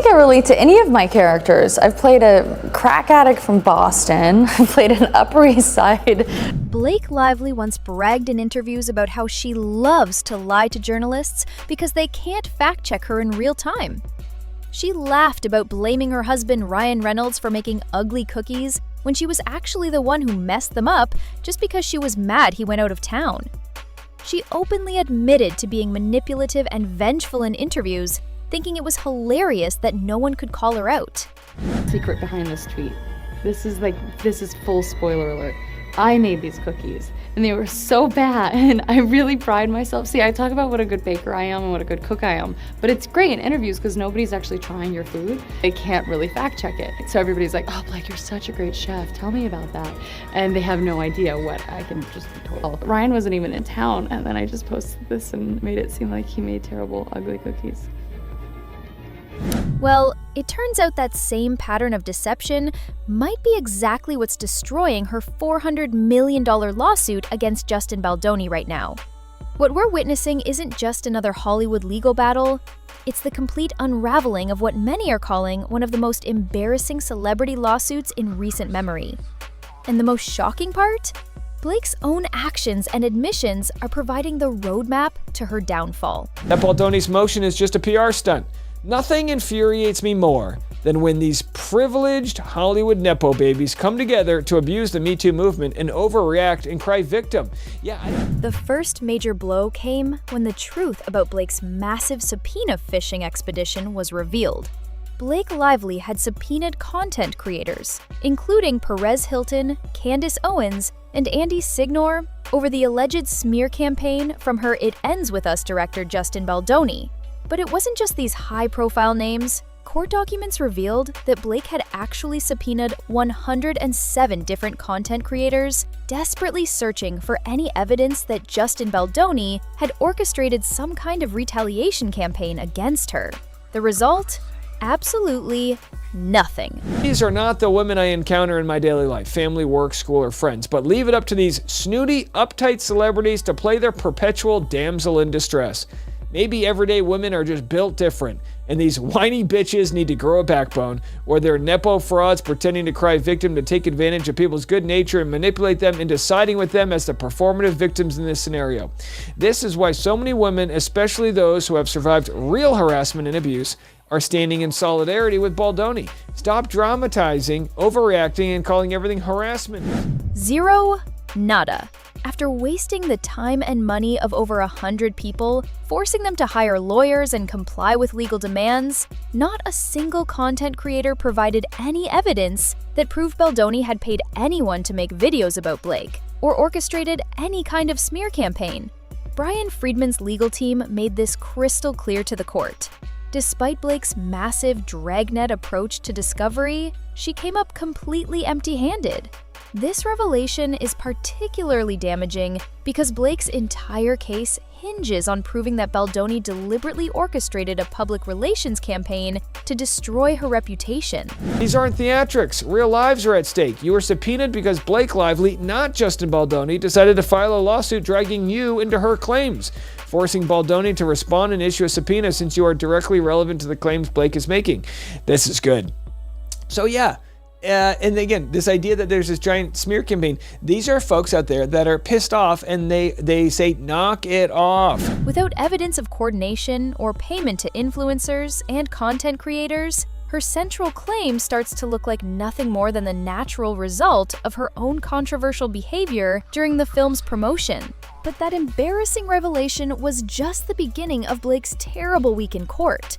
think I relate to any of my characters. I've played a crack addict from Boston. I've played an Upper East Side. Blake Lively once bragged in interviews about how she loves to lie to journalists because they can't fact-check her in real time. She laughed about blaming her husband Ryan Reynolds for making ugly cookies when she was actually the one who messed them up just because she was mad he went out of town. She openly admitted to being manipulative and vengeful in interviews, thinking it was hilarious that no one could call her out. Secret behind this tweet. This is full spoiler alert. I made these cookies and they were so bad, and I really pride myself. See, I talk about what a good baker I am and what a good cook I am, but it's great in interviews because nobody's actually trying your food. They can't really fact check it. So everybody's like, oh, Blake, you're such a great chef. Tell me about that. And they have no idea what I can just tell. Ryan wasn't even in town, and then I just posted this and made it seem like he made terrible, ugly cookies. Well, it turns out that same pattern of deception might be exactly what's destroying her $400 million lawsuit against Justin Baldoni right now. What we're witnessing isn't just another Hollywood legal battle, it's the complete unraveling of what many are calling one of the most embarrassing celebrity lawsuits in recent memory. And the most shocking part? Blake's own actions and admissions are providing the roadmap to her downfall. That Baldoni's motion is just a PR stunt. Nothing infuriates me more than when these privileged Hollywood Nepo babies come together to abuse the Me Too movement and overreact and cry victim. The first major blow came when the truth about Blake's massive subpoena fishing expedition was revealed. Blake Lively had subpoenaed content creators, including Perez Hilton, Candace Owens, and Andy Signor, over the alleged smear campaign from her It Ends With Us director Justin Baldoni. But it wasn't just these high-profile names. Court documents revealed that Blake had actually subpoenaed 107 different content creators, desperately searching for any evidence that Justin Baldoni had orchestrated some kind of retaliation campaign against her. The result? Absolutely nothing. These are not the women I encounter in my daily life, family, work, school, or friends, but leave it up to these snooty, uptight celebrities to play their perpetual damsel in distress. Maybe everyday women are just built different, and these whiny bitches need to grow a backbone, or they're Nepo frauds pretending to cry victim to take advantage of people's good nature and manipulate them into siding with them as the performative victims in this scenario. This is why so many women, especially those who have survived real harassment and abuse, are standing in solidarity with Baldoni. Stop dramatizing, overreacting, and calling everything harassment. Zero, nada. After wasting the time and money of over 100 people, forcing them to hire lawyers and comply with legal demands, not a single content creator provided any evidence that proved Baldoni had paid anyone to make videos about Blake, or orchestrated any kind of smear campaign. Brian Friedman's legal team made this crystal clear to the court. Despite Blake's massive dragnet approach to discovery, she came up completely empty-handed. This revelation is particularly damaging because Blake's entire case hinges on proving that Baldoni deliberately orchestrated a public relations campaign to destroy her reputation. These aren't theatrics. Real lives are at stake. You were subpoenaed because Blake Lively, not Justin Baldoni, decided to file a lawsuit dragging you into her claims, forcing Baldoni to respond and issue a subpoena since you are directly relevant to the claims Blake is making. This is good. So yeah. And again, this idea that there's this giant smear campaign, these are folks out there that are pissed off and they say, knock it off. Without evidence of coordination or payment to influencers and content creators, her central claim starts to look like nothing more than the natural result of her own controversial behavior during the film's promotion. But that embarrassing revelation was just the beginning of Blake's terrible week in court.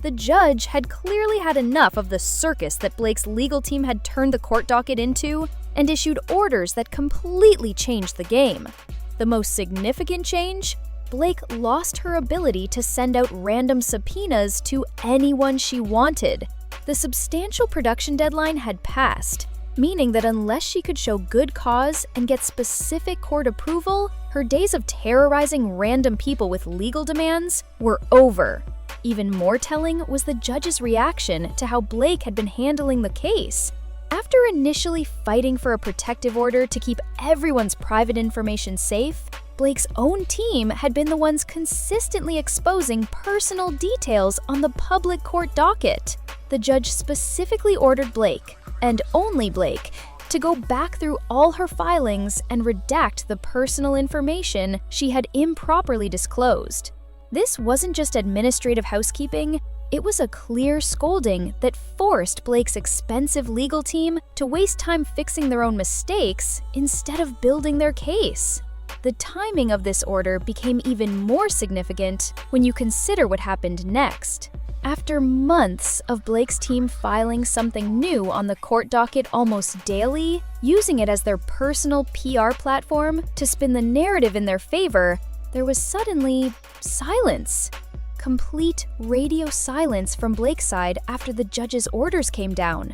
The judge had clearly had enough of the circus that Blake's legal team had turned the court docket into and issued orders that completely changed the game. The most significant change? Blake lost her ability to send out random subpoenas to anyone she wanted. The substantial production deadline had passed, meaning that unless she could show good cause and get specific court approval, her days of terrorizing random people with legal demands were over. Even more telling was the judge's reaction to how Blake had been handling the case. After initially fighting for a protective order to keep everyone's private information safe, Blake's own team had been the ones consistently exposing personal details on the public court docket. The judge specifically ordered Blake, and only Blake, to go back through all her filings and redact the personal information she had improperly disclosed. This wasn't just administrative housekeeping, it was a clear scolding that forced Blake's expensive legal team to waste time fixing their own mistakes instead of building their case. The timing of this order became even more significant when you consider what happened next. After months of Blake's team filing something new on the court docket almost daily, using it as their personal PR platform to spin the narrative in their favor, there was suddenly silence. Complete radio silence from Blake's side after the judge's orders came down.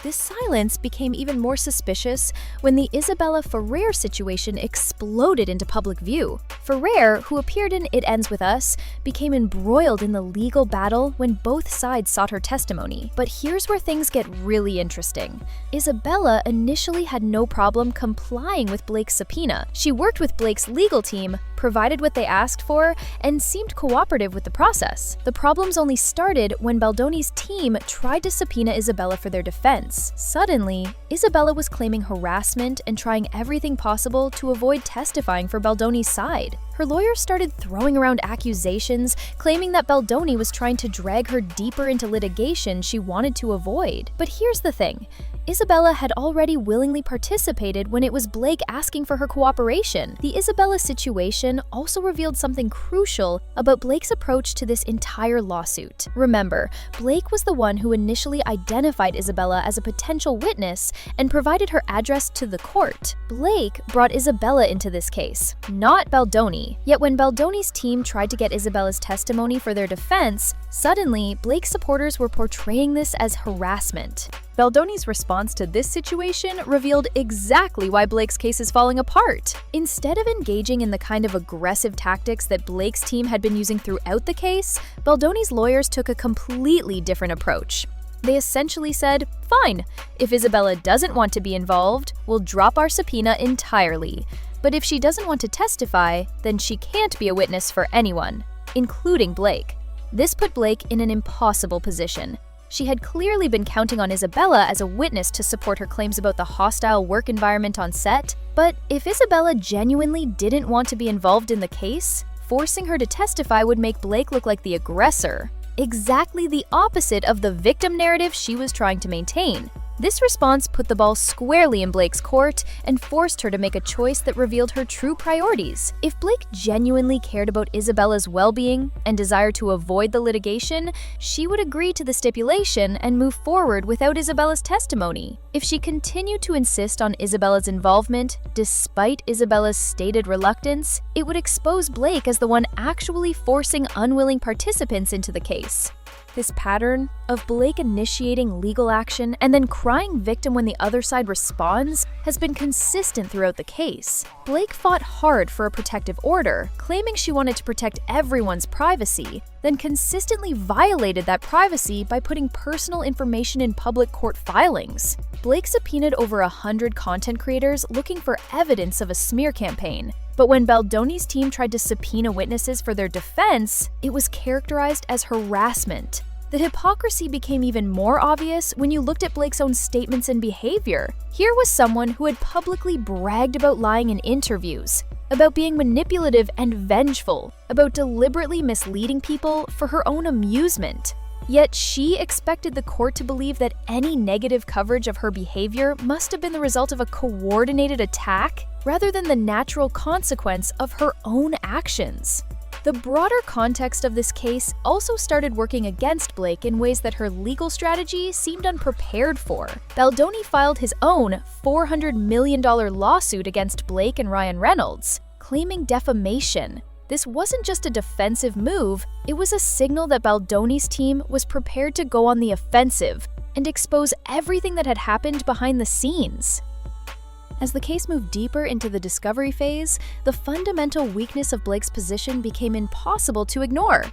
This silence became even more suspicious when the Isabella Ferrer situation exploded into public view. Ferrer, who appeared in It Ends With Us, became embroiled in the legal battle when both sides sought her testimony. But here's where things get really interesting. Isabella initially had no problem complying with Blake's subpoena. She worked with Blake's legal team, provided what they asked for, and seemed cooperative with the process. The problems only started when Baldoni's team tried to subpoena Isabella for their defense. Suddenly, Isabella was claiming harassment and trying everything possible to avoid testifying for Baldoni's side. Her lawyers started throwing around accusations, claiming that Baldoni was trying to drag her deeper into litigation she wanted to avoid. But here's the thing. Isabella had already willingly participated when it was Blake asking for her cooperation. The Isabella situation also revealed something crucial about Blake's approach to this entire lawsuit. Remember, Blake was the one who initially identified Isabella as a potential witness and provided her address to the court. Blake brought Isabella into this case, not Baldoni. Yet when Baldoni's team tried to get Isabella's testimony for their defense, suddenly Blake's supporters were portraying this as harassment. Baldoni's response to this situation revealed exactly why Blake's case is falling apart. Instead of engaging in the kind of aggressive tactics that Blake's team had been using throughout the case, Baldoni's lawyers took a completely different approach. They essentially said, fine, if Isabella doesn't want to be involved, we'll drop our subpoena entirely. But if she doesn't want to testify, then she can't be a witness for anyone, including Blake. This put Blake in an impossible position. She had clearly been counting on Isabella as a witness to support her claims about the hostile work environment on set, but if Isabella genuinely didn't want to be involved in the case, forcing her to testify would make Blake look like the aggressor. Exactly the opposite of the victim narrative she was trying to maintain. This response put the ball squarely in Blake's court and forced her to make a choice that revealed her true priorities. If Blake genuinely cared about Isabella's well-being and desired to avoid the litigation, she would agree to the stipulation and move forward without Isabella's testimony. If she continued to insist on Isabella's involvement, despite Isabella's stated reluctance, it would expose Blake as the one actually forcing unwilling participants into the case. This pattern of Blake initiating legal action and then crying victim when the other side responds has been consistent throughout the case. Blake fought hard for a protective order, claiming she wanted to protect everyone's privacy, then consistently violated that privacy by putting personal information in public court filings. Blake subpoenaed over 100 content creators looking for evidence of a smear campaign. But when Baldoni's team tried to subpoena witnesses for their defense, it was characterized as harassment. The hypocrisy became even more obvious when you looked at Blake's own statements and behavior. Here was someone who had publicly bragged about lying in interviews, about being manipulative and vengeful, about deliberately misleading people for her own amusement. Yet she expected the court to believe that any negative coverage of her behavior must have been the result of a coordinated attack, rather than the natural consequence of her own actions. The broader context of this case also started working against Blake in ways that her legal strategy seemed unprepared for. Baldoni filed his own $400 million lawsuit against Blake and Ryan Reynolds, claiming defamation. This wasn't just a defensive move, it was a signal that Baldoni's team was prepared to go on the offensive and expose everything that had happened behind the scenes. As the case moved deeper into the discovery phase, the fundamental weakness of Blake's position became impossible to ignore.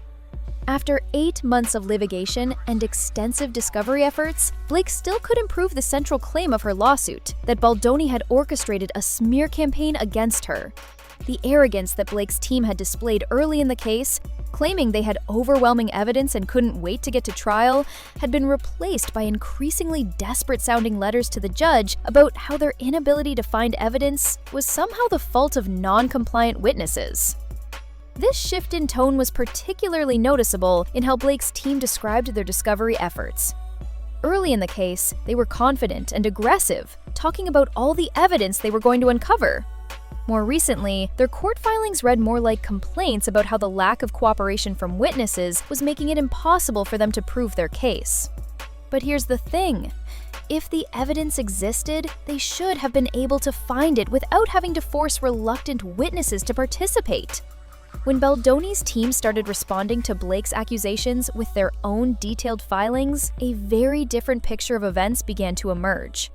After 8 months of litigation and extensive discovery efforts, Blake still couldn't prove the central claim of her lawsuit, that Baldoni had orchestrated a smear campaign against her. The arrogance that Blake's team had displayed early in the case, claiming they had overwhelming evidence and couldn't wait to get to trial, had been replaced by increasingly desperate-sounding letters to the judge about how their inability to find evidence was somehow the fault of non-compliant witnesses. This shift in tone was particularly noticeable in how Blake's team described their discovery efforts. Early in the case, they were confident and aggressive, talking about all the evidence they were going to uncover. More recently, their court filings read more like complaints about how the lack of cooperation from witnesses was making it impossible for them to prove their case. But here's the thing. If the evidence existed, they should have been able to find it without having to force reluctant witnesses to participate. When Baldoni's team started responding to Blake's accusations with their own detailed filings, a very different picture of events began to emerge.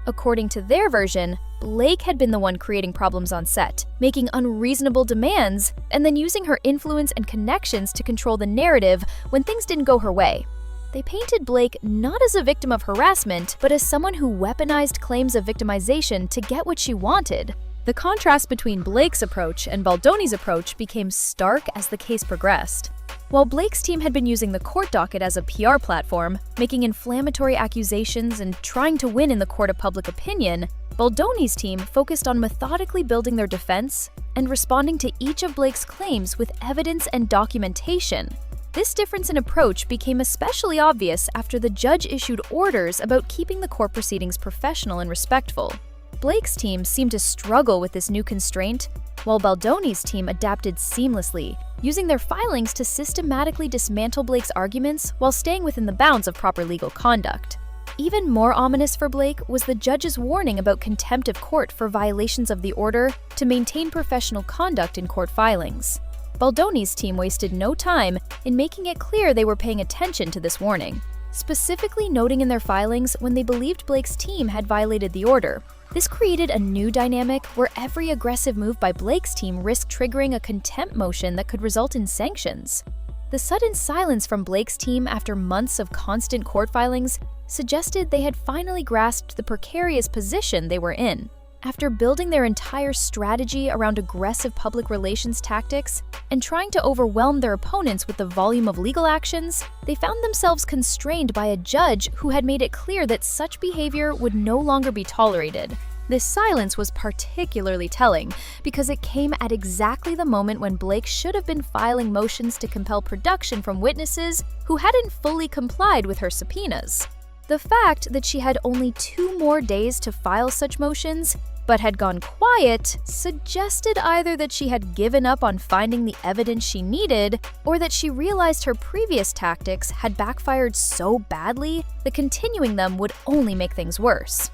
According to their version, Blake had been the one creating problems on set, making unreasonable demands, and then using her influence and connections to control the narrative when things didn't go her way. They painted Blake not as a victim of harassment, but as someone who weaponized claims of victimization to get what she wanted. The contrast between Blake's approach and Baldoni's approach became stark as the case progressed. While Blake's team had been using the court docket as a PR platform, making inflammatory accusations and trying to win in the court of public opinion, Baldoni's team focused on methodically building their defense and responding to each of Blake's claims with evidence and documentation. This difference in approach became especially obvious after the judge issued orders about keeping the court proceedings professional and respectful. Blake's team seemed to struggle with this new constraint, while Baldoni's team adapted seamlessly, using their filings to systematically dismantle Blake's arguments while staying within the bounds of proper legal conduct. Even more ominous for Blake was the judge's warning about contempt of court for violations of the order to maintain professional conduct in court filings. Baldoni's team wasted no time in making it clear they were paying attention to this warning, specifically noting in their filings when they believed Blake's team had violated the order. This created a new dynamic where every aggressive move by Blake's team risked triggering a contempt motion that could result in sanctions. The sudden silence from Blake's team after months of constant court filings suggested they had finally grasped the precarious position they were in. After building their entire strategy around aggressive public relations tactics and trying to overwhelm their opponents with the volume of legal actions, they found themselves constrained by a judge who had made it clear that such behavior would no longer be tolerated. This silence was particularly telling because it came at exactly the moment when Blake should have been filing motions to compel production from witnesses who hadn't fully complied with her subpoenas. The fact that she had only 2 more days to file such motions, but had gone quiet, suggested either that she had given up on finding the evidence she needed, or that she realized her previous tactics had backfired so badly that continuing them would only make things worse.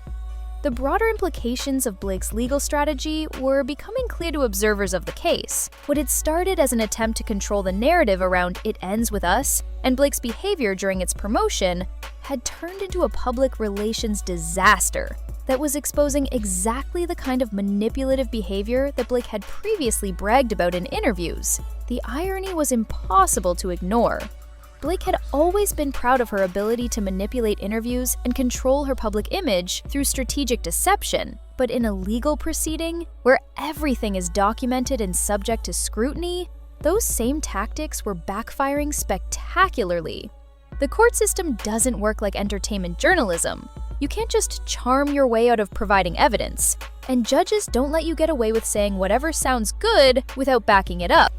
The broader implications of Blake's legal strategy were becoming clear to observers of the case. What had started as an attempt to control the narrative around "it ends with us" and Blake's behavior during its promotion had turned into a public relations disaster that was exposing exactly the kind of manipulative behavior that Blake had previously bragged about in interviews. The irony was impossible to ignore. Blake had always been proud of her ability to manipulate interviews and control her public image through strategic deception, but in a legal proceeding, where everything is documented and subject to scrutiny, those same tactics were backfiring spectacularly. The court system doesn't work like entertainment journalism. You can't just charm your way out of providing evidence, and judges don't let you get away with saying whatever sounds good without backing it up.